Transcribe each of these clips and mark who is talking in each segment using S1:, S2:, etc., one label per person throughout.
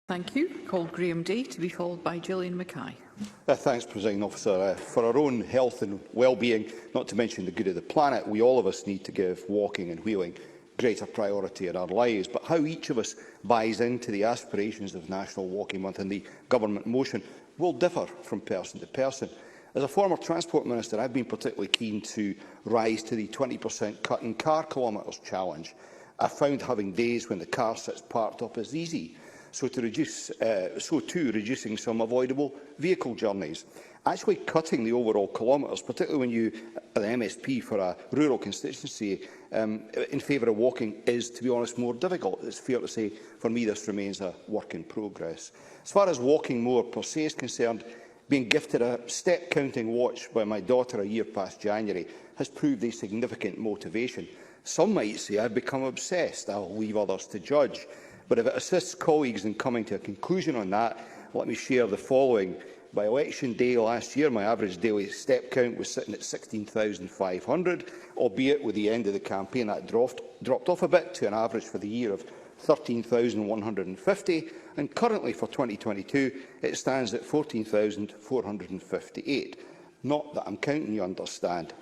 S1: Thank you. Call Graham Day to be followed by Gillian Mackay.
S2: Thanks, Presiding Officer. For our own health and well-being, not to mention the good of the planet, we all of us need to give walking and wheeling greater priority in our lives. But how each of us buys into the aspirations of National Walking Month and the government motion will differ from person to person. As a former Transport Minister, I've been particularly keen to rise to the 20% cut in car kilometres challenge. I found having days when the car sits parked up is easy, so too reducing some avoidable vehicle journeys. Actually cutting the overall kilometres, particularly when you are the MSP for a rural constituency, in favour of walking is, to be honest, more difficult. It's fair to say, for me, this remains a work in progress. As far as walking more per se is concerned, being gifted a step-counting watch by my daughter a year past January has proved a significant motivation. Some might say I've become obsessed. I'll leave others to judge. But if it assists colleagues in coming to a conclusion on that, let me share the following. By election day last year, my average daily step count was sitting at 16,500, albeit with the end of the campaign that dropped off a bit to an average for the year of 13,150, and currently for 2022 it stands at 14,458. Not that I'm counting, you understand.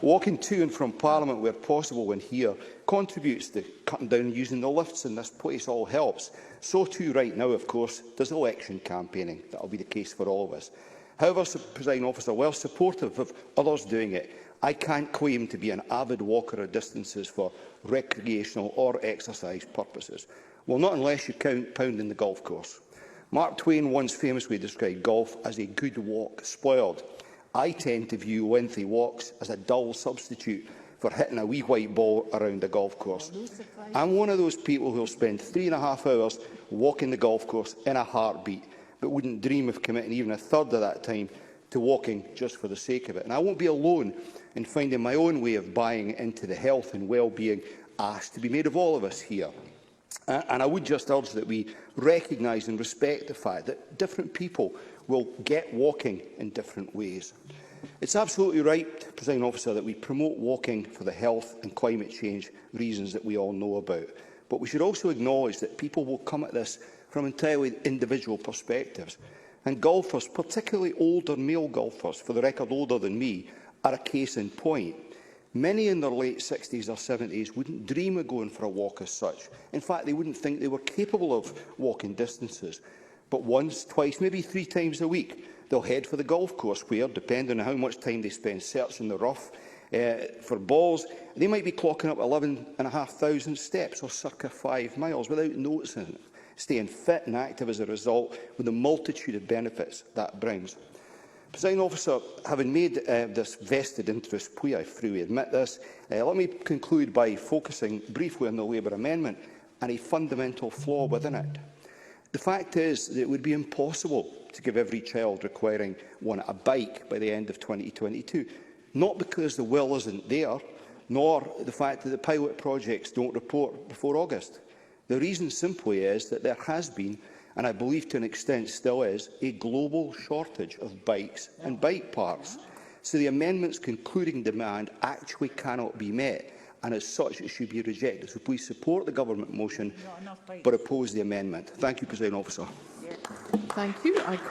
S2: Walking to and from Parliament where possible and here contributes to cutting down and using the lifts in this place. All helps. So too right now, of course, does election campaigning. That will be the case for all of us. However, Presiding Officer, while supportive of others doing it, I can't claim to be an avid walker of distances for recreational or exercise purposes. Well, not unless you count pounding the golf course. Mark Twain once famously described golf as a good walk spoiled. I tend to view lengthy walks as a dull substitute for hitting a wee white ball around a golf course. I'm one of those people who will spend 3.5 hours walking the golf course in a heartbeat, but wouldn't dream of committing even a third of that time to walking just for the sake of it. And I won't be alone in finding my own way of buying into the health and well-being ask to be made of all of us here. And I would just urge that we recognise and respect the fact that different people will get walking in different ways. It's absolutely right, Presiding Officer, that we promote walking for the health and climate change reasons that we all know about. But we should also acknowledge that people will come at this from entirely individual perspectives. And golfers, particularly older male golfers, for the record older than me, are a case in point. Many in their late 60s or 70s wouldn't dream of going for a walk as such. In fact, they wouldn't think they were capable of walking distances. But once, twice, maybe 3 times a week, they'll head for the golf course where, depending on how much time they spend searching the rough for balls, they might be clocking up 11,500 steps or circa 5 miles without noticing it, staying fit and active as a result, with the multitude of benefits that brings. Presiding Officer, having made this vested interest plea, I freely admit this, let me conclude by focusing briefly on the Labour amendment and a fundamental flaw within it. The fact is that it would be impossible to give every child requiring one a bike by the end of 2022, not because the will isn't there, nor the fact that the pilot projects don't report before August. The reason simply is that there has been, and I believe to an extent still is, a global shortage of bikes and bike parts. So the amendment's concluding demand actually cannot be met, and as such it should be rejected. So please support the government motion but oppose the amendment. Thank you, Presiding Officer.
S1: Thank you. I call